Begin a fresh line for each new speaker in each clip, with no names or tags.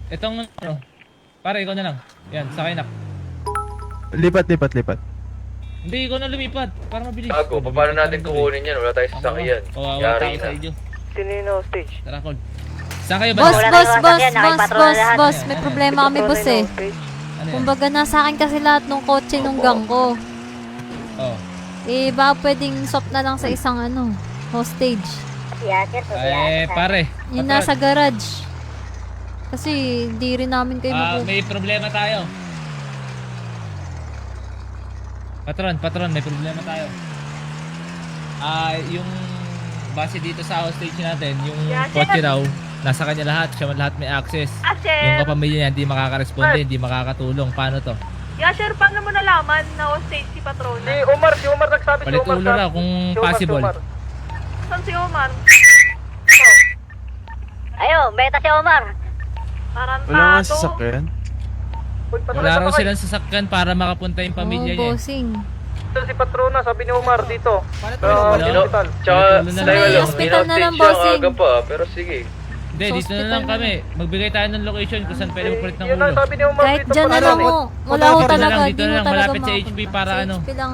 Itong ano, pare, ikaw na lang. Yan, sakay na.
Lipat.
Hindi, ikaw na lumipat. Para mabilis.
Gago, paano natin kukunin yan? Wala tayong sasakyan.
Kawawa
Yari
tao sa
na.
inyo.
Sino yung hostage?
Tara, Col. Saan kayo ba?
Boss,
Wala
boss,
tayong
boss,
sasakyan,
boss,
nakipatrol
boss,
lahat.
boss. May
Ano yan?
problema kami, boss eh.
Ano yan?
Kumbaga nasa akin kasi lahat ng kotse nung gang ko.
Oh.
Eh, baka pwedeng swap na lang sa isang hostage.
Yeah, sir.
Pare.
Yung
patron.
nasa garage. Kasi hindi rin namin kayo
May problema tayo. Patron, may problema tayo. Yung base dito sa hostage natin, yung kotse raw, nasa kanya lahat, siya lahat may access. Yung kapamilya niya hindi makaka-responde, hindi makakatulong. Paano to?
Sir, paano mo nalaman na hostage si Patrona?
Si Omar nagsabi.
Palit ulo raw kung possible.
Saan si Omar?
Ayo, beta si Omar.
Wala nga
Tarantado.
sasakyan.
Wala raw silang sasakyan para makapunta yung pamilya niya.
bossing.
Si Patrona, sabi ni Omar dito.
Wala.
Tsaka,
Palit ulo na
tayo
lang.
lang,
Hospital na lang,
in-outage siya
bossing.
aga pa, pero sige.
Hindi, dito na
Hospital
lang
na
kami. Magbigay tayo ng location kung saan pwede magpalit ng
Yun lang
ulo.
sabi ni Omar
Kahit
dito.
dyan na
Patrona.
lang mo. Wala ko
Dito na
talaga.
lang,
Di
dito
mo
na lang,
talaga
malapit sa
makapunta.
HP para
Sa
ano.
HP lang.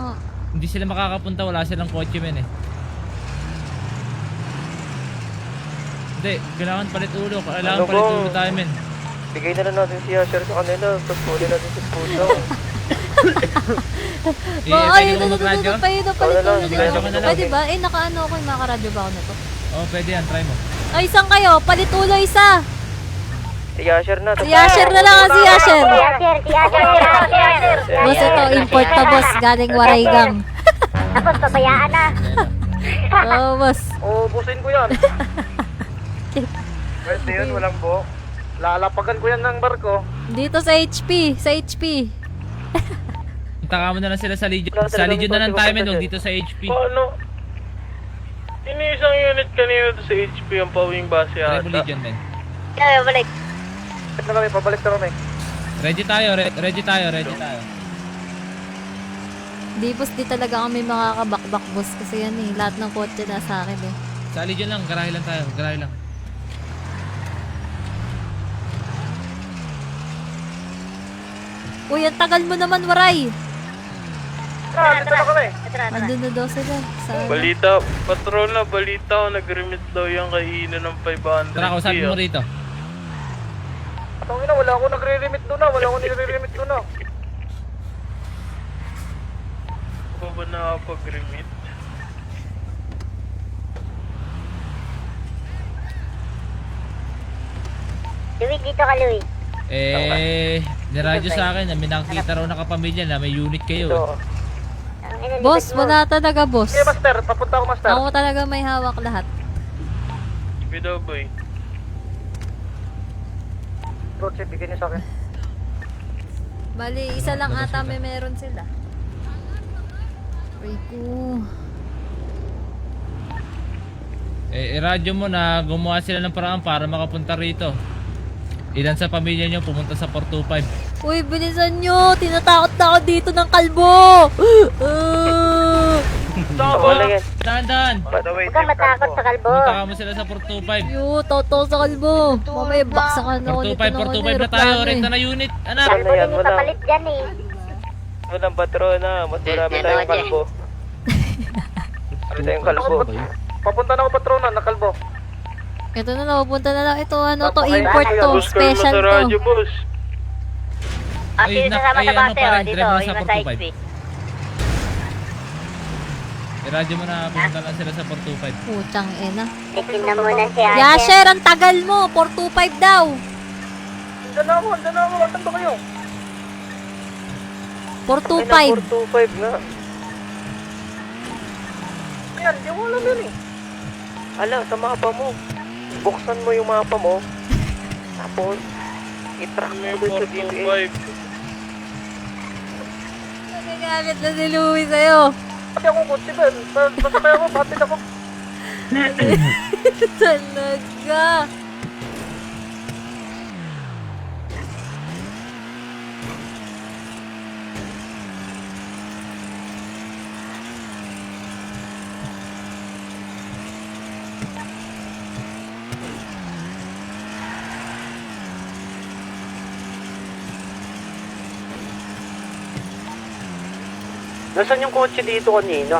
Hindi sila makakapunta, wala silang kotse men eh. Hindi, kailangan palit ulo. Kailangan
Ano
palit
bang-
ulo tayo men.
Bigay na lang natin si Asher sa kanila. Tapos huli natin si Puso.
Pwede ko mag-radyo?
Palit
Wala lang,
ulo
radyo ka na lang.
Pwede ba? Eh, nakaano ako yung makaradyo ba ako na to?
Oo, pwede yan, try mo.
Ay, isang kayo. Palit ulo isa.
Si Asher na.
Si Asher na lang, si Asher.
Si Asher.
Boss, ito, import to, boss. Galing Waraygang.
Tapos, pabayaan na.
Oo, boss.
Busin ko yan. Pwede yun, walang buhok. Lalapagan ko yan ng barko.
Dito sa HP. Sa HP.
Punta ka mo na lang sila sa Legion.
Wala
Sa
talagang
Legion na lang
kotse
tayo men,
papunta
huwag dito sa HP.
Paano? Sino isang unit kanina to sa HP ang pauwing base
Try mo
ata?
Legion men.
Ayo, balik.
Balik na kami, pabalik na kami.
Ready tayo, ready tayo.
Di, boss, di talaga kami makakabakbak, boss. Kasi yan eh. Lahat ng kotse na sa akin eh.
Sa Legion lang, garahe lang tayo, garahe lang.
Uy, ang tagal mo naman, Waray.
Dito na kami.
Andun na daw sila. Sa
Balita, patrona, balita ko nag-remit daw yung kainan ng 500.
Tara, kausapin mo rito.
Tangina, wala ako nagre-remit doon na. Wala ako nagre-remit doon na.
Ako ba nakapag-remit?
Louis, dito ka, Louis.
Niradyo sa akin na may nakikita raw na kapamilya na may unit kayo.
Ito.
boss, wala talaga, boss.
Okay, master. Papunta ako, master.
Ako talaga may hawak lahat.
Sige daw, boy.
Bro, check, bigyan niyo sa akin.
Bali, isa lang ata may meron sila. Rico.
Iradyo mo na gumawa sila ng paraan para makapunta rito. Ilan sa pamilya nyo pumunta sa 425?
Uy, bilisan nyo! Tinatakot na ako dito ng kalbo!
Wala yan.
Dahan-dahan!
By the way,
Huwag kang matakot sa kalbo.
Pumunta ka mo sila sa 425.
Yo, totoo sa kalbo! Mamaya baksakan ako nito ng
425 na tayo. Renta na unit. Anak!
Wala
Kalbo
yan,
din yung
wala.
papalit dyan eh.
Walang patrona. Mas marami tayong kalbo. Marami tayong kalbo. Papunta na ako, patrona, na kalbo.
Ito na lang, pupunta na lang. Ito, ano to, import to.
Boss, kalma
Special
sa radyo,
to.
boss.
Sino kasama sa base,
parang
dito,
drive mo sa
yung nasa
425.
HP.
Iradyo mo na pumunta lang sila sa 425.
Putang ina.
Tikin na muna si Asher.
Yasher, ang tagal mo! 425 daw!
Andiyan na ako, andiyan na ako. Asan ba kayo?
425.
425 nga. Ayan, di mo alam yun eh. Ala, sa mapa mo. Buksan mo yung mapa mo. Tapos, i-track
May
mo dun sa GPS.
425.
Nagagamit na si Louie sa'yo.
Pati ako kutsi ba? Masakay ako, pati ako.
Talaga.
Nasaan yung kotse dito kanina?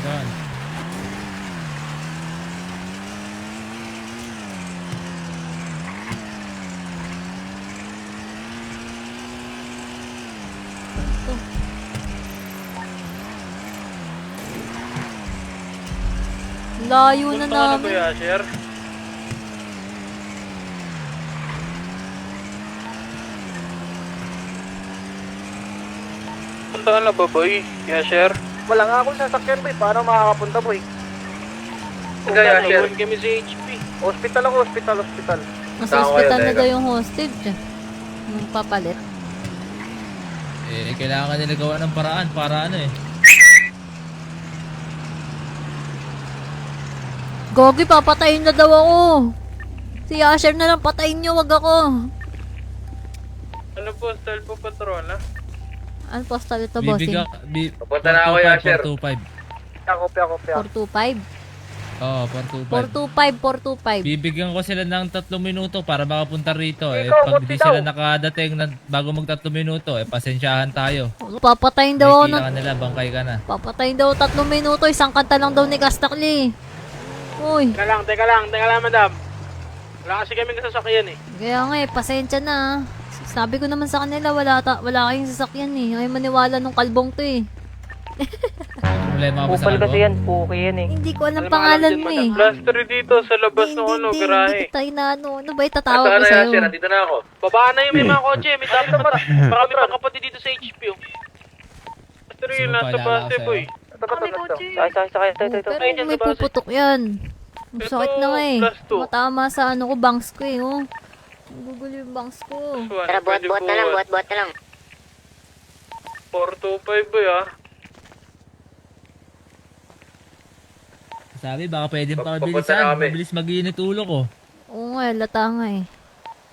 Doon.
Layo na
Punta ka na,
namin.
Kuya Asher. Punta ka na ba, boy? Kuya Asher?
Wala nga akong sasakyan boy, paano makakapunta boy?
Kaya, Asher.
Naiwan kami sa HP.
Hospital ako, hospital.
Nasa
Tama
hospital
yun,
na
teka.
daw yung hostage. Yung papalit.
Kailangan nila gawa ng paraan para ano eh.
Gogi, papatayin na daw ako. Si Asher na lang, patayin niyo, wag ako.
Ano po, style po, patrona?
Ano postal ito, bossing?
Papunta na ako, Asher.
425.
Ako.
425?
Oo, 425.
425.
Bibigyan ko sila ng 3 minuto para makapunta rito.
Ikaw,
Pag
buti
di
daw.
sila nakadating na bago mag 3 minuto, pasensyahan tayo.
Papatayin daw ako
Nakikita
ng...
ka nila, bangkay ka na.
Papatayin daw 3 minuto, isang kanta lang daw ni Kastakli. Uy,
Teka lang, madam. Wala kasi kami sasakyan eh.
kaya nga pasensya na. Sabi ko naman sa kanila, wala kayong sasakyan eh. Ayaw maniwala nung kalbong to eh.
Problema ka ba sa
Kupal kasi
kalbo?
yan, puki yan eh.
Hindi ko alam pangalan mo eh.
Blaster dito sa labas ng ano,
Hindi
garahe.
kita inaano. Ano ba itatawag
Saan
ko
na,
sa'yo?
Asher? Nandito na ako.
Babaan na yung may mga kotse. May dami pa. Baka may mga kapatid dito sa HP. Oh. Blaster yun, nasa
Sumupalala
base,
ka
boy.
Kami kotse.
Sakay.
Pero
Ayun,
kung may
sa base.
puputok yan. Ang
Ito,
sakit na nga eh.
plus two.
Matama sa ano ko, bangs ko eh. Oh. Gugulo yung bangs ko.
Tara, buhat na lang.
425, boy, ah.
Sabi, baka pwedeng
Papunta na
pakabilisan.
kami.
Mabilis mag-init ulo ko.
Oo nga, lata nga eh.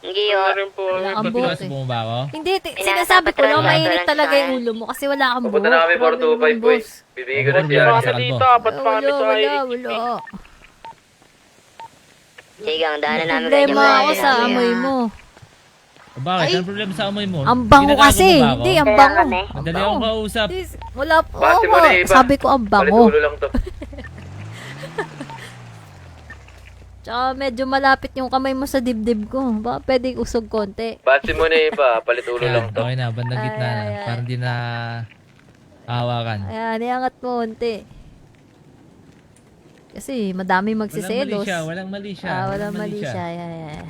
Hindi
Ano
oh.
rin po
Wala
kami.
kang
Pati
buhok
ba
eh.
bumaba ako?
Hindi, sinasabi ko lang,
Patrol,
mainit
patrol,
talaga yung
patrol.
ulo mo kasi wala kang buhok.
Papunta na kami,
Grabe
425,
naman,
boy.
boss.
Bibigyan ko na
Papunta
siya.
na
Baka
sa
na
kalbo.
dito, apat pa kami sa HP.
Wala.
Sige, ang daanan namin
Problema ako sa amoy mo.
O bakit? Anong problema sa amoy mo?
Ang bango
Ginagago
kasi.
mo ba ako?
Hindi, ang
Kaya
bango.
kami.
Ang
Madali
bango.
akong kausap.
Wala po.
Base mo na iba.
Sabi ko ang
Palit
bango.
ulo lang to.
Tsaka medyo malapit yung kamay mo sa dibdib ko. Baka pwede usog konti.
Base mo na iba. Palit ulo
Yan,
lang to.
okay na, bandang gitna na.
Ay.
Para hindi na hawakan.
Ayan, iangat mo konti. Kasi madami magsiselos.
Walang mali siya.
Walang mali siya. Yan.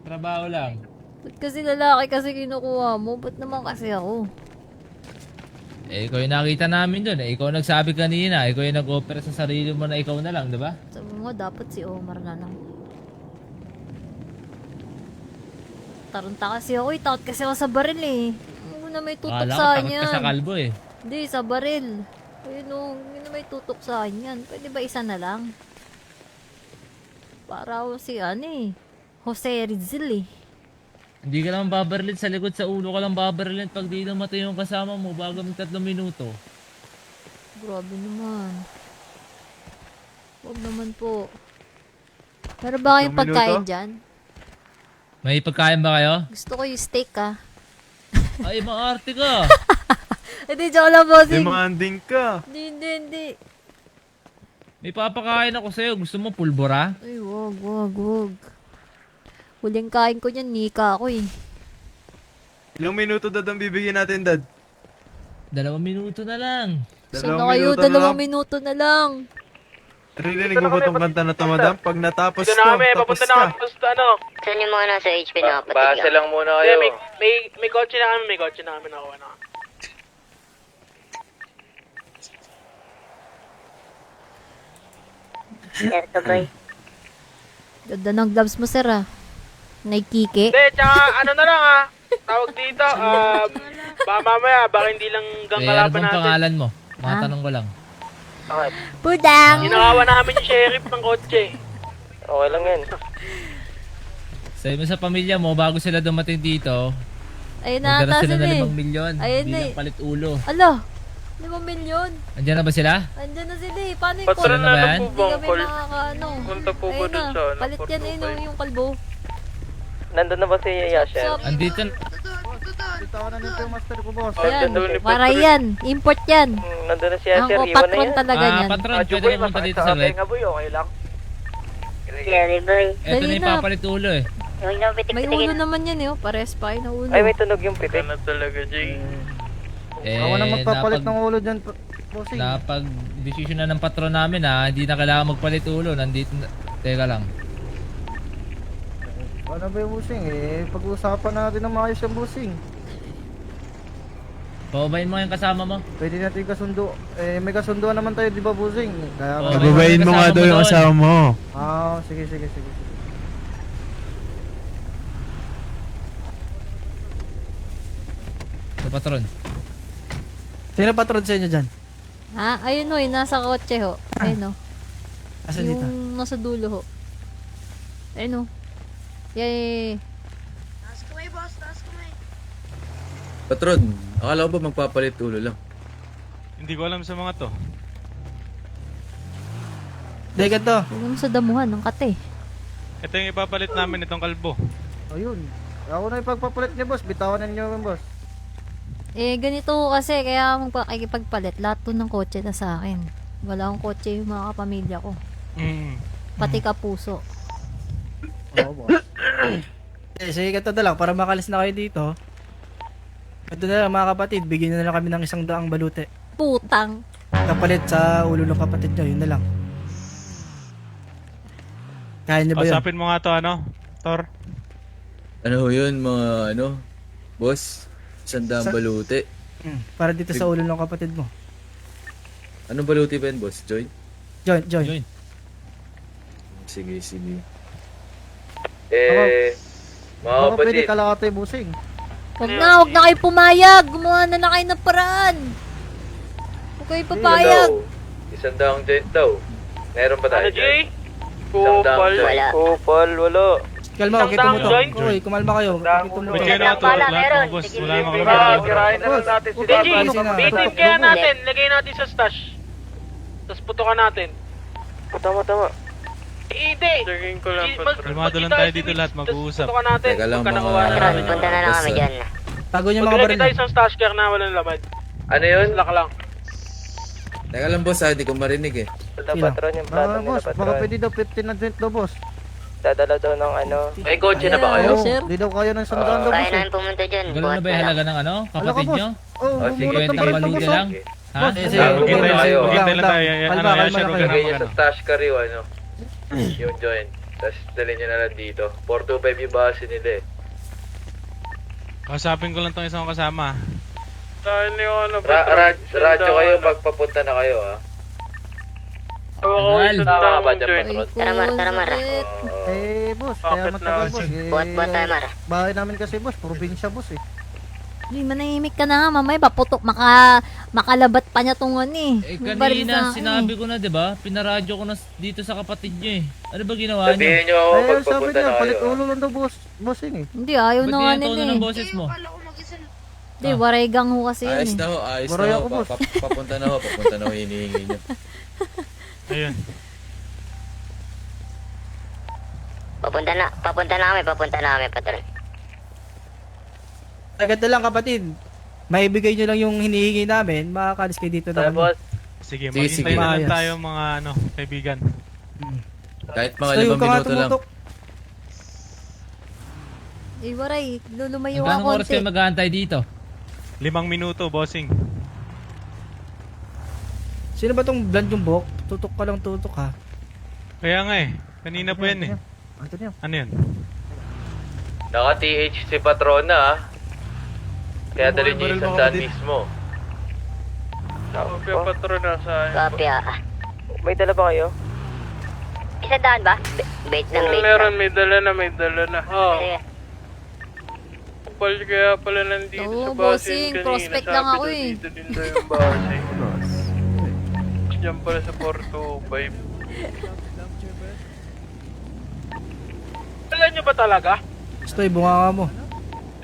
Trabaho lang.
Ba't kasi lalaki kasi kinukuha mo? Ba't naman kasi ako?
Ikaw yung nakita namin dun. Ikaw nagsabi kanina. Ikaw yung nag-offer sa sarili mo na ikaw na lang, di ba?
Sabi mo, dapat si Omar na lang. Tarunta kasi ako eh. Takot kasi ako sa baril eh. Ano na may tutok
Akala ko
sa
takot
akin
ka sa
yan.
kalbo eh.
Hindi, sa baril. Ayun o, hindi na may tutok sa akin yan. Pwede ba isa na lang? Para ako si eh. Jose Rizal eh.
Hindi ka lang babarilin sa likod, sa ulo ka lang babarilin pag di namatay yung kasama mo bago ng 3 minuto.
Grabe naman. Huwag naman po. Pero ba kayong
2
pagkain
minuto?
dyan?
May pagkain ba kayo?
Gusto ko yung steak ah.
Ay, maarte ka!
Hindi, joke lang bossing.
Demanding ka.
Hindi.
May papakain ako sa'yo. Gusto mo pulbura?
Ay, wag. Huling kain ko niyan, nika ako eh.
Ilang minuto dad ang bibigyan natin, dad?
2 minuto na lang.
Sana kayo, 2 minuto na lang.
Narinig mo ba itong kanta na to, madam? Pag natapos
Dito
to,
na kami,
tapos
papunta na
ka.
kami sa ano.
Saan yung mga nasa HP na kapatid
Base
niya?
lang muna
Hindi,
kayo.
may kotse na kami, nakuha na.
Ito, boy.
Ganda ng gloves mo, sir ah. Naikiki.
Hindi, tsaka ano na lang ah. Tawag dito, baka mamaya, baka hindi lang gang
Eh, ano
kalaban
bang
natin.
pangalan mo?
Ah?
Matanong ko lang.
Pudang!
Ginakawa namin yung sheriff ng kotse.
Okay lang yan.
Sabi mo sa pamilya mo, bago sila dumating dito,
Ayun na
magdala
ata
sila
sila
ng
eh.
5 milyon.
Ayun
Hindi
na
lang
eh.
palit ulo.
Ala, 5 milyon.
Andiyan na ba sila?
Andyan na sila eh. Paano yung
Patrol
Sila na ba
na
yan?
po
Hindi
bang
kami
call?
makakaano.
Punta po ba
Ayun
dun
na,
sa ano,
palit yan eh no,
425?
yung kalbo.
Nandun na ba si Yasher?
Andito na.
Yan, para yan. Import yan.
Nandun na si
Ang
Yasher, iwan na
patron
yan.
talaga yan.
Patron, pwede na punta dito sa light.
okay lang.
Jerry boy.
Ito
Dali
na yung
na.
papalit ulo eh.
Huwag na
May ulo
pitik-tikin.
naman yan eh. Pares pa ng ulo.
Ay, may tunog yung pitik.
Ano talaga, Jay?
Ako na magpapalit ng ulo dyan, bossing.
Napag-desisyon na ng patron namin ha, hindi na kailangan magpalit ulo. Nandito na. Teka lang.
Ano ba yung bossing eh? Pag-uusapan natin ng maayos yung bossing.
Paubayin mo yung kasama mo.
Pwede natin kasundo. Eh, may kasunduan naman tayo, di ba bossing? Kaya,
Oo.
Pababayin mo nga daw yung asawa mo.
sige.
Ito patron.
Sino patron sa inyo dyan?
Ha? Ayun o, nasa kotse ho. Ayun o.
Asan dito?
Yung nasa dulo ho. Ayun o. Yay.
Patron, akala ko ba magpapalit ulo lang?
Hindi ko alam sa mga to.
Deka to.
Huwag naman sa damuhan ng kate.
Ito yung ipapalit namin itong kalbo.
Ayun. Ako na ipagpapalit niya, boss. Bitawan na niyo yung boss.
Eh, ganito ho kasi, kaya magpakikipagpalit. Lahat to ng kotse na sa akin. Wala akong kotse yung mga kapamilya ko. Pati kapuso.
Oo, boss.
Sige ka to na lang para makalis na kayo dito. Ito na lang mga kapatid, bigyan na lang kami ng 100 balute.
Putang.
Kapalit sa ulo ng kapatid nyo, yun na lang. Kaya nyo ba yun?
Usapin mo nga to, ano? Tor?
Ano ho yun, mga boss? Sandang balute.
Para dito sa ulo ng kapatid mo.
Anong balute ba yun, boss? Joy?
Join.
Join.
Sige.
Mga
Baka pwede
kapatid.
kalakatay, bossing.
Huwag na kayo pumayag. Gumawa na kayo ng paraan. Huwag kayo papayag.
Isang daang joint daw. Meron ba tayo
Ano, Jay?
Isang daang joint.
Wala.
Kupal, wala.
Kalma, okay
Isang
tumutok.
join?
Uy, kumalma kayo. Okay, tumutok.
Ba't kaya na ito?
Wala,
Lahat
meron.
ng boss.
Sige,
Wala naman
sige.
kami
Kirahin na lang natin si
Jay,
Sige na.
bitin kaya natin. Lagay natin sa stash. Tapos putukan natin.
Tama.
Hindi. Lagay ko lang. Kalmado lang tayo dito lahat. Mag-uusap. Putukan natin.
Teka lang,
Pagka
mga-
nakuha na
Patron,
namin.
punta na lang kami dyan.
Tago nyo mga
Maglagay
baril.
tayo sa stash car na walang laman.
Ano yun?
Lock lang.
Teka lang, boss, hindi ko marinig eh.
Patron yung plano nila,
Boss, baka
patron.
pwede daw 15 na joint daw, boss.
Dadala daw ng ano.
May kotse na ba kayo?
Oo, sir.
Di daw kaya ng sandaan daw,
Kaya
boss.
namin pumunta dyan.
Ganun na
Buhat
ba yung
na lang.
halaga ng ano?
Ala ka,
Kapatid
boss.
nyo?
Oh,
Oh, sige,
bumulot ng
Kwentang
palit na,
balute
boss.
lang? Ha?
Sige,
Maghintay tayo.
Maghintay lang tayo.
Kalma,
Ano,
kalma
Yasher,
kayo.
huwag ka
Lagay
na
niyo sa stash car yung yung joint. Tapos dalhin niyo na lang dito. 425 yung base nila eh.
Kausapin ko lang itong isang kasama.
Radyo kayo pag papunta na kayo ha.
Tagal.
Tama ba dyan,
Ay,
patron?
Tara, Mar.
sakit.
Eh, boss, kaya matagal, boss.
Buhat tayo, Mar.
Bahay namin kasi, boss. Probinsya, boss eh.
Uy, manahimik ka na nga, mamay. Paputok. Makalabat pa niya tong ano eh.
Eh
Yung baril
kanina,
sa akin
sinabi ko na 'di ba? Pinaradyo ko na dito sa kapatid nyo eh. Ano ba ginawa nyo?
Sabihin niyo ako
Ay,
pag
sabi
papunta
niya,
na
palit
kayo.
ulo lang daw, boss. Bossing eh.
Hindi, ayaw
Ba't
na nga
ganyan tono
nila
ng
eh.
boses mo?
Hindi, waraygang ho kasi yun
Ayos
eh.
na ho, ayos
Baroy
na ho.
ako, boss.
Papunta na ho, hinihingi nyo.
Ayun.
Papunta na kami, patron.
Agad na lang kapatid. Maibigay nyo lang yung hinihingi namin, makakalis kayo dito na
Tayo, boss.
Sige,
Sige,
maghintay
sige.
na lang
Maayos.
tayo mga kaibigan.
Kahit mga
So,
5
yung ka nga
minuto lang.
tumutok.
Eh, waray. Lulumayo
Hanggang
ka
oras
konti.
kayo mag-aantay dito?
5 minuto, bossing.
Sino ba tong blonde yung buhok? Tutok ka lang, tutok ha.
Kaya nga eh. Kanina pa yan eh.
Ito niya.
Ano yan?
Naka-TH si Patrona ah. Kaya
Yung
dali
mga
niyo
baril
yung
mo,
sandaan
kapatid.
mismo.
Kopya.
May dala ba kayo?
Isa daan ba? Bait lang.
may dala na. Oo.
Sige.
Kaya pala nandito
Oo, bossing. Prospect lang ako eh.
din daw yung base. Diyan pala sa 425. Kilala nyo ba talaga?
Stoy, bunga ka mo.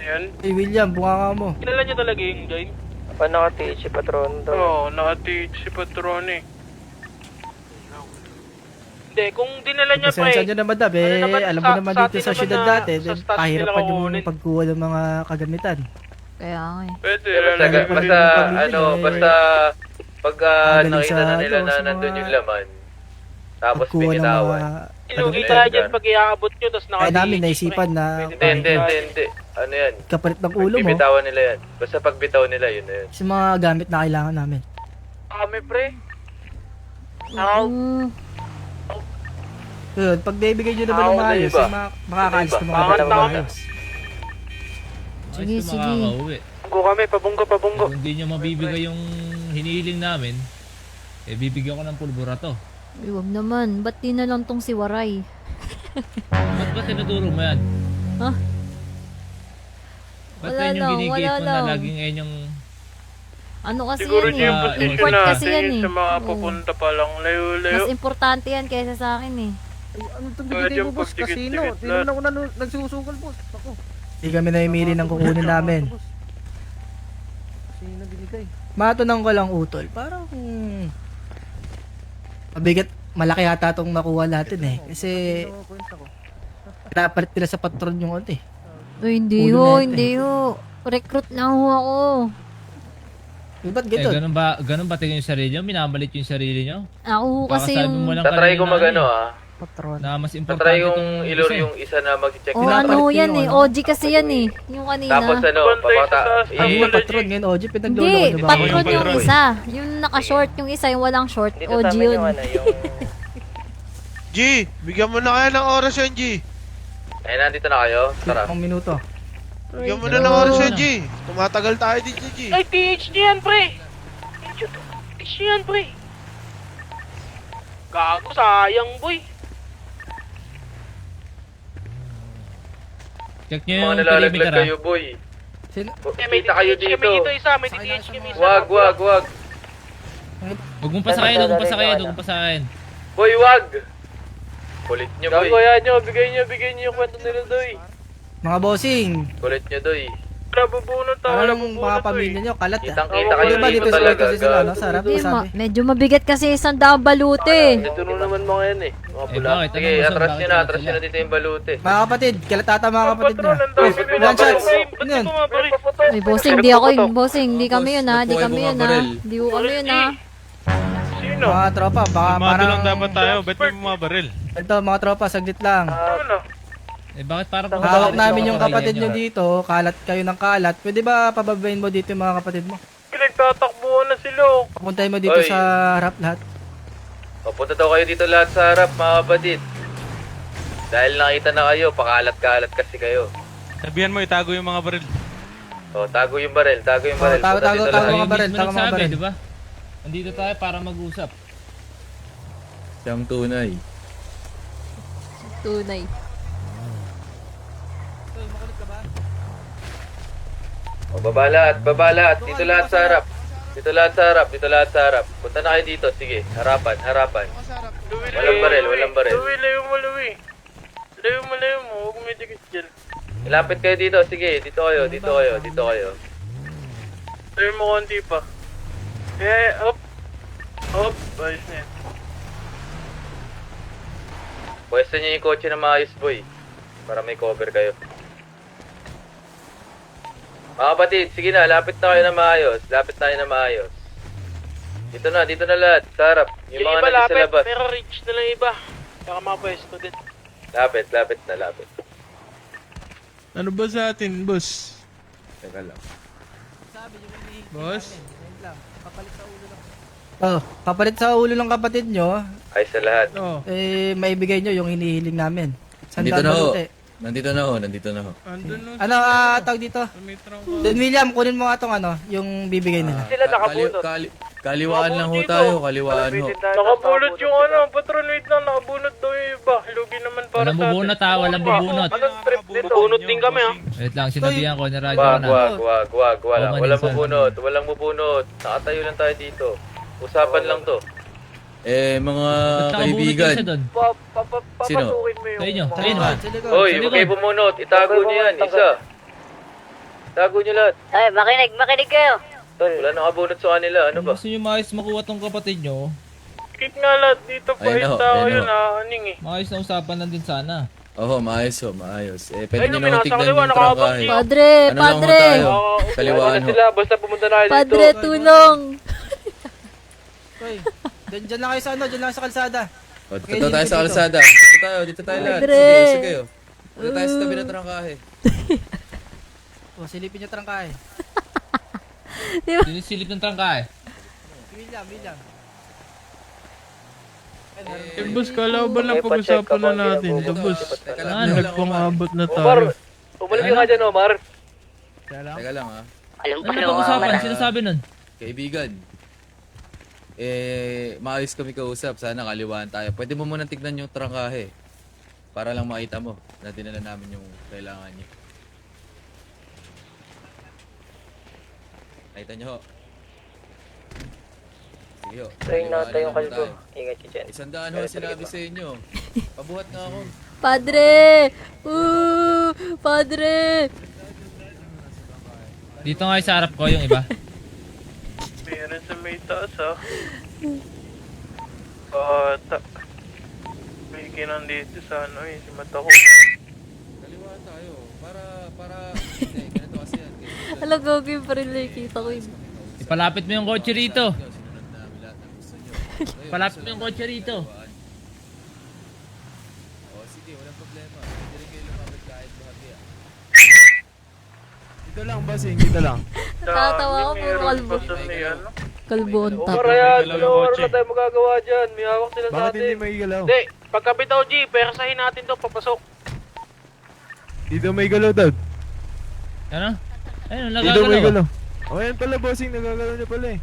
Ayan.
Hey William, bunga ka mo.
Kilala nyo talaga yung join?
Paano nakatiis si patron daw?
Oo, nakatiit si Patron eh. Hindi, kung dinala niya pre,
Pasensya nyo naman dab eh.
Ano naman,
Alam mo naman dito
atin
sa
naman
syudad
na
dati,
sa stats
pahirapan
nila
yung
kukunin.
pagkuha ng mga kagamitan.
Kaya nga eh.
Pwede,
Basta, basta, ano, basta, pag
Magaling
nakita
sa,
na nila
ano,
na
sa
nandun
mga-
yung laman, tapos
Pagkuha ng
binitawan.
mga
Ilugi
Ano
ka
yan,
dyan
gan?
pag iaabot nyo, tapos
Kaya
naka
namin naisipan na
Hindi. Ano yan?
kapalit ng ulo mo
Bibitawan nila yan. Basta pag bitaw nila, yun na yun.
sa mga gamit na kailangan namin.
Kami pre.
Mm,
Yun, pag bibigay nyo naman ng maayos,
iba?
makakaalis ng mga
Iba?
bata ng
Pangat-
maayos.
Sige,
Ayos na
sige.
makakauwi.
Pabunggo kami, pabunggo.
Kung hindi nyo mabibigay yung hinihiling namin, eh bibigyan ko ng pulbura to.
Ay, wag naman. Ba't di na lang tong si Waray?
Ba't ba tinuturo mo yan?
Ha?
Ba't
Wala
yan yung
lang,
ginigate
wala
mo na
lang.
laging yan yung...
Ano kasi
Siguro
yan
niya yung
eh.
position
Import
na
kasi yan eh.
sa mga
Oo.
papunta pa lang, layo-layo.
Mas importante yan kaysa sa akin eh.
Ano itong
Pwede
binigay mo,
yung
boss?
pagtikit-tikit
Casino.
lang.
Di naman ako nagsusugal, boss. Ako.
Hindi kami namimili ng kukunin namin.
Casino binigay.
Matunang ko lang utol. Parang mabigat, malaki yata itong nakuha natin eh. Kasi
Ano kwenta ko?
napalit nila sa patron yung ano eh.
Uy, hindi
Ulo
ho,
na ito
hindi ho. Recruit lang ho ako.
Ba't
Eh,
ganito?
ganun ba tingin yung sarili nyo? Minamalit yung sarili nyo?
Ako ho
Baka
kasi
sabi
yung...
mo lang
Tatry ko
kanina
magano
eh,
ah.
Patron.
na mas importante
Tatry yung
itong
ilur
isa eh.
yung isa na mag-check.
Oh,
Pinapalit
ano
ko
yan
yung
eh.
ano.
OG kasi yan eh. Yung kanina.
Tapos ano,
Bantay
papata.
sa taas.
Ang
i-
yung patron ngayon, OG, pinaglolo
Hindi,
ko ba?
patron yung isa. Yung naka-short yung isa, yung walang short. OG yun.
G, bigyan mo na kaya ng oras yan, G.
Eh, nandito na kayo? Tara.
Ang minuto.
Bigyan mo na ng oras yan, G. Tumatagal tayo dito, G.
Ay, THD yan pre. THD yan pre. Gago, sayang boy.
Check nyo
Mga
yung
nalalaglag
perimeter
kayo, boy.
Sino?
Eh, may
Kita kayo
DTH
dito.
kami dito isa, may DTH kami isa.
Wag.
Huwag mong pasakayin, huwag mong pasakayin, huwag mong pasakayin.
Boy, wag. Kulit nyo, boy.
Gagawa nyo, bigay nyo yung kwento nila doy.
Mga bossing,
Kulit nyo, doy.
Nabubunot tayo,
anong mga pamilya nyo, kalat ah.
Kitang-kita kayo
Diba dito
dito
sa
talaga.
kasi sila, no? Sarap,
Hindi,
sabi.
medyo mabigat kasi 100 balute.
Ito naman mga yan eh. Mga
Eh,
pula.
bakit?
Sige,
Anong gusto?
atras
Bakit
nyo na.
sila?
Atras nyo na dito yung balute.
Mga kapatid, kalatata mga kapatid nyo.
Patron, ang dami
Uy,
one shots. Ano yun?
Ay, bossing, di ako yun. Bossing, di kami yun ha. Di
Boss,
kami yun ha.
baril.
Di ko kami yun ha.
Sino?
Mga tropa, baka parang...
tayo, ba't may mga baril?
Ito, mga tropa, saglit lang.
Ano?
Eh bakit parang...
Hawak namin yung
Parang
kapatid nyo
yan
dito, kalat kayo ng kalat. Pwede ba pababayin mo dito yung mga kapatid mo?
Pinagtatakbuhan na sila.
Papuntahin mo dito
Oy.
sa harap lahat.
Papunta daw kayo dito lahat sa harap, mga kapatid. Dahil nakita na kayo, pakalat-kalat kasi kayo.
Sabihan mo, itago yung mga baril.
O, tago yung barel, tago yung barel.
tago,
Punta
tago,
dito
tago.
lahat.
mga baril,
mismo
tama mga
nagsabi,
baril.
di ba? Nandito tayo para mag-usap.
Siyang tunay.
Tunay.
O, babalat. Dito lahat sa harap. Dito lahat sa harap. Punta na kayo dito, sige. Harapan. Walang baril.
Luwi, layo mo. Layo mo. Huwag may dikit dyan.
Ilapit kayo dito, sige. Dito kayo.
Layo mo konti pa. Eh, up. Ayos na yan.
Pwesto niyo yung kotse na maayos, boy. Para may cover kayo. Mga kapatid, sige na. Lapit na kayo na maayos. Dito na lahat. Sa harap. Yung mga
iba
nandito sa
lapit,
labas.
pero rich na lang iba. Baka mapwesto din.
Lapit.
Ano ba sa atin, boss?
Teka lang.
Boss?
Oh, papalit sa ulo ng kapatid nyo,
Ay sa lahat.
Oh,
maibigay nyo yung hinihiling namin.
Nandito na ho.
balute.
Nandito na ho.
andun no.
Ano, tawag dito?
May trangka.
Don William, kunin mo nga tong ano, yung bibigay nila.
Sila nakabunot.
Kaliwaan lang ho tayo, kaliwaan ho.
Nakabunot yung patron, wait lang, nakabunot daw yung iba. Lugi naman para
Walang bubunot ha, walang bubunot.
Anong trip dito? Bubunot din kami ha.
Wait lang, sinabihan ko na radyo na.
Wag. Walang
Maninsan.
bubunot. Nakatayo lang tayo dito. Usapan lang to.
Mga
Ba't nakabunot
kaibigan.
yung isa doon?
Sino?
Papasukin mo yung...
Sa inyo, sa inyo.
Hoy, huwag kayo bumunot. Itago niyo yan, isa. Itago niyo lahat.
Ay, makinig kayo.
Wala nakabunot sa kanila. Ano ba?
Gusto nyo maayos makuha tong kapatid nyo?
Bakit nga lahat dito pa
Ayun
yung
ho,
tao
ayun
yun,
ho.
aning eh.
Maayos na usapan lang din sana.
Oo, maayos ho, maayos. Eh, pwede
Ayun,
nyo
may
naman
nasa
tignan
kaliwa,
yung
nakabang
trangkahe.
Gio.
Padre,
Ano lang ho
padre.
tayo?
Oo,
Kaliwaan ho.
sila, basta pumunta na kayo dito.
Padre, tulong.
Hoy, dyan lang kayo sa ano, dyan lang sa kalsada.
O, dito tayo sa kalsada. Dito tayo lahat.
Padre.
Sige, sige. Dito tayo sa tabi ng trangkahe.
O, silipin niyo trangkahe.
Sinisilip ng trangka eh.
William.
Eh, boss, kala ko ba na pag-usapan na natin ito, boss?
Teka lang,
Nagpang-abot na
Omar,
tayo.
umalis ka dyan, Omar.
Teka lang ha.
Alam
Ano na pag-usapan? Sinasabi nun?
Kaibigan. Maayos kami kausap. Sana kaliwaan tayo. Pwede mo munang tignan yung trangkahe. Para lang makita mo na dinala namin yung kailangan niyo. Nakita niyo ho. Sige ho.
Try natin yung
kaliwaan lang
kalbo.
tayo.
Ingat ka dyan.
100 ho sinabi sa inyo. Pabuhat nga ako.
Padre! Padre!
Dito nga sa harap ko yung iba.
Meron sa may taas, ha. May kinang dito sa ano eh, si mata ko.
Kaliwaan tayo. Para ganito kasi yan.
Alam ko, yung pa rin nakikita ko yun.
Ipalapit mo yung kotse rito.
Sinunod namin lahat ng gusto nyo.
Palapit mo yung kotse rito.
O sige, walang problema. Hindi rin kayo lumapit kahit bahagya.
Dito lang, bossing. Dito lang.
Natatawa ko, puro kalbo. Kalbo on top.
Omar, ayan, wala na tayo magagawa dyan. May hawak sila sa
Bakit hindi
atin.
may galaw?
Hindi, pagkabitaw G, persahin natin to, papasok.
Dito may galaw, Dad.
Ano? Ayun,
Dito may
nagagalaw.
galaw. O, yan pala, bossing. Nagagalaw niya pala eh.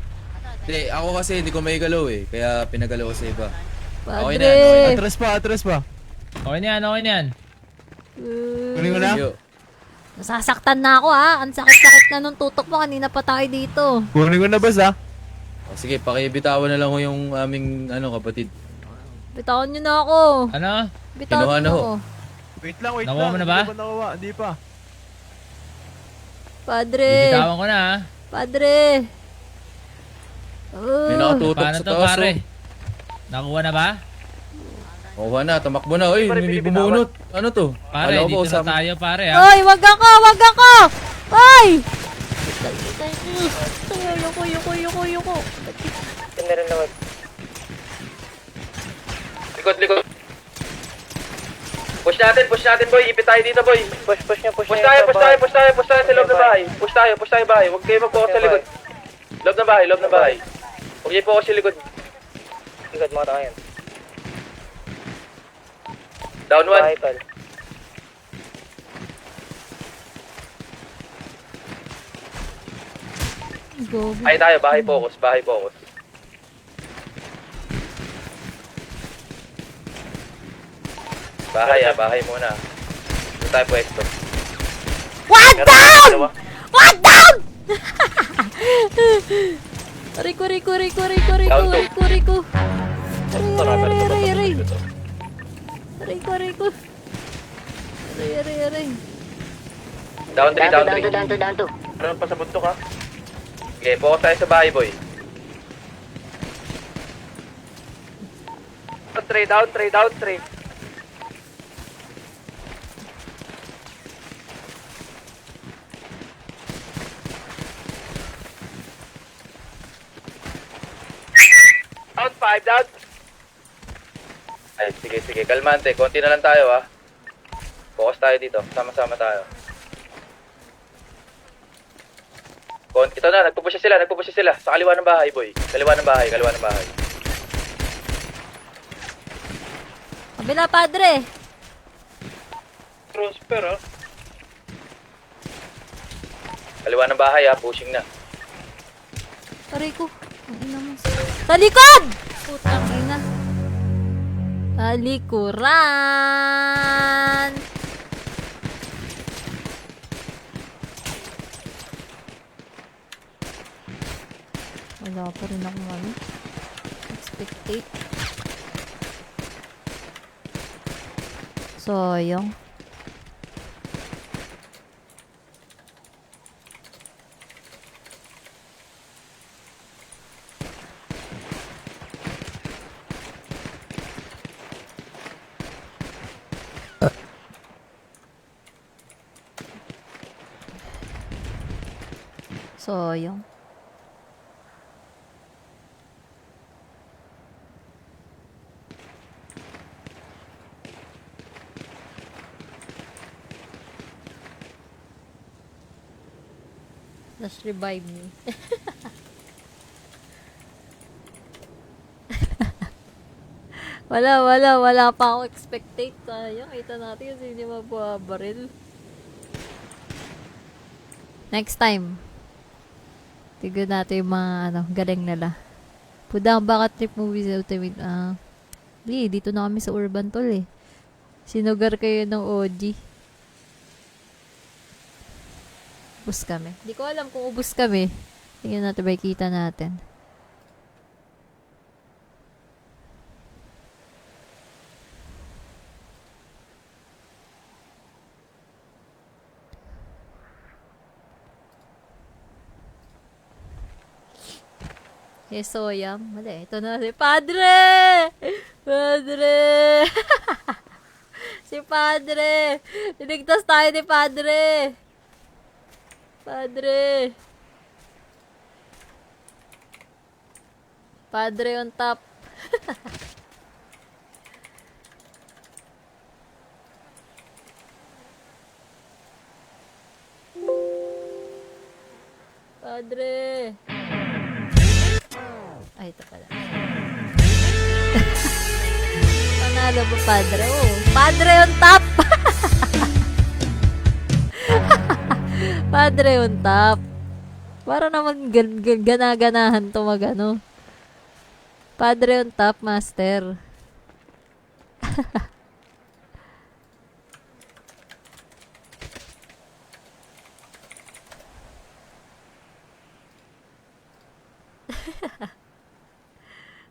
Hindi, ako kasi hindi ko may galaw eh. Kaya pinagalaw ko sa iba. Okay na,
Padre!
Atras pa.
Okay na yan, okay na yan.
Kunin mo na?
Yo.
Nasasaktan na ako ha. Ang sakit-sakit na nung tutok mo. Kanina pa tayo dito.
Kunin ko na, boss, ha?
O, sige, pakibitawan na lang ho yung aming kapatid.
Bitawan nyo na ako.
Ano?
Bitawan
Kinuha
nyo
na
na
ho.
ako.
Wait lang.
Nakuha mo na ba?
Hindi pa nakuha. Hindi pa.
Padre!
Bibitawan ko na ha.
Padre!
May nakatutok
Paano
sa
to
taas
pare?
oh.
Nakuha na ba?
Kuha na, tamakbo na. Uy, may bumunot. Ano to?
Pare,
Kala ko
dito na
usama-
tayo pare ha.
Hoy, wag ako! Wag ako! Hoy! Yuko.
Yan na rin naman.
Likod. Push natin boy. Ipit tayo dito boy.
Push niya.
Push tayo sa loob ng bahay. Push tayo bahay. Huwag kayo mag-focus sa likod. Loob ng bahay. Huwag kayo focus sa likod.
Ikot mga tayo yan.
Down one.
Bahay, tol.
Go.
Ay tayo, bahay focus. Bahay muna. Doon tayo pwesto.
One down! One down! Rico. Aray.
Down 3.
Down to.
Meron pa sa bundok, ha.
Okay, focus tayo sa bahay boy. Down 3. Down 5, down. Ay, sige, kalmante. Konti na lang tayo, ha. Focus tayo dito. Sama-sama tayo. Ito na, nagpupush sila. Sa kaliwa ng bahay, boy. Kaliwa ng bahay.
Kabila, padre.
Prosper, ha.
Kaliwa ng bahay, ha. Pushing na.
Aray ko. Ang ina mo. Sa likod! Putang ina. Talikuran! Wala pa rin akong ano. Expectate. Sayang. Sayang. Just revive me. Wala pa ako expectate. Sayang, kita natin kasi hindi mababaril. Next time. Tignan natin yung mga galing nila. Pudang baka trip movie sa Ultimate. Dito na kami sa Urban Tol eh. Sinugar kayo ng OG. Ubus kami. Hindi ko alam kung ubus kami. Tingnan natin ba kita natin. Soyam. Mali. Ito na si Padre! Padre! Si Padre! Iligtas tayo ni Padre! Padre! Padre on top. Padre! Ay, ito pala. Panalo ba, Padre? Oh, Padre on top! Padre on top. Para naman gana-ganahan to magano. Padre on top, Master.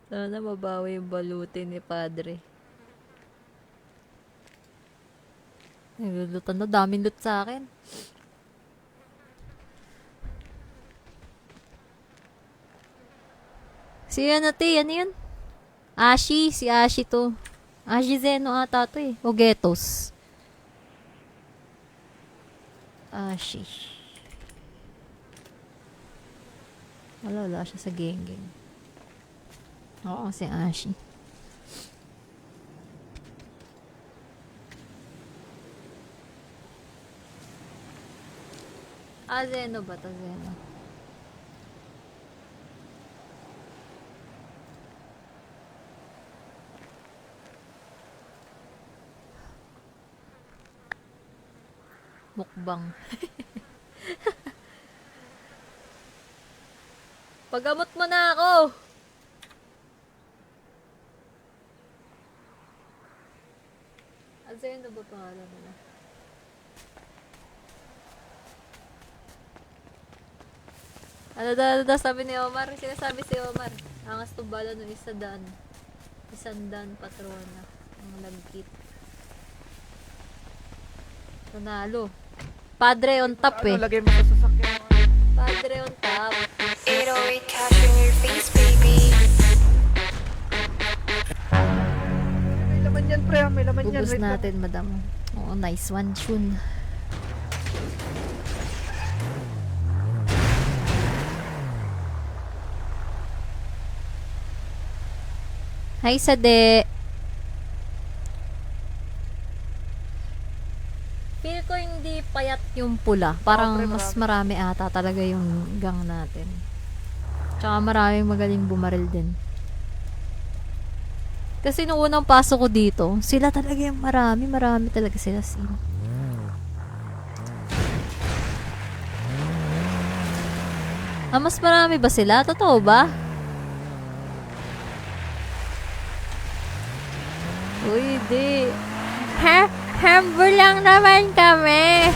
Sana mabawi yung balutin ni Padre. Nilulutan na. Daming loot sa akin. Si ano yun? Ashi. Si Ashi to. Ashi Zeno ata to eh. O Getos. Ashi. Wala siya sa geng-geng. Oo, si Ashi. Zeno ba to? Zeno. Mukbang. Pagamot mo na ako! Zeno ba pangalan nila? Ano sabi ni Omar? Sinasabi si Omar. Angas to bala ng 100. 100 patrona. Ang lagkit. Panalo. Padre on top eh.
Lagay mo sa sasakyan.
Padre on top.
808 cash in your face, baby.
May laman yan, pre. May laman yan.
Ubus natin, madam. Oo, nice one, Shun. Hi, Sade. Feel ko hindi payat yung pula. Parang mas marami ata talaga yung gang natin. Tsaka maraming magaling bumaril din. Kasi nung unang pasok ko dito, sila talaga yung marami talaga sila. Mas marami ba sila? Totoo ba? Uy, di. Hamburg lang naman kami.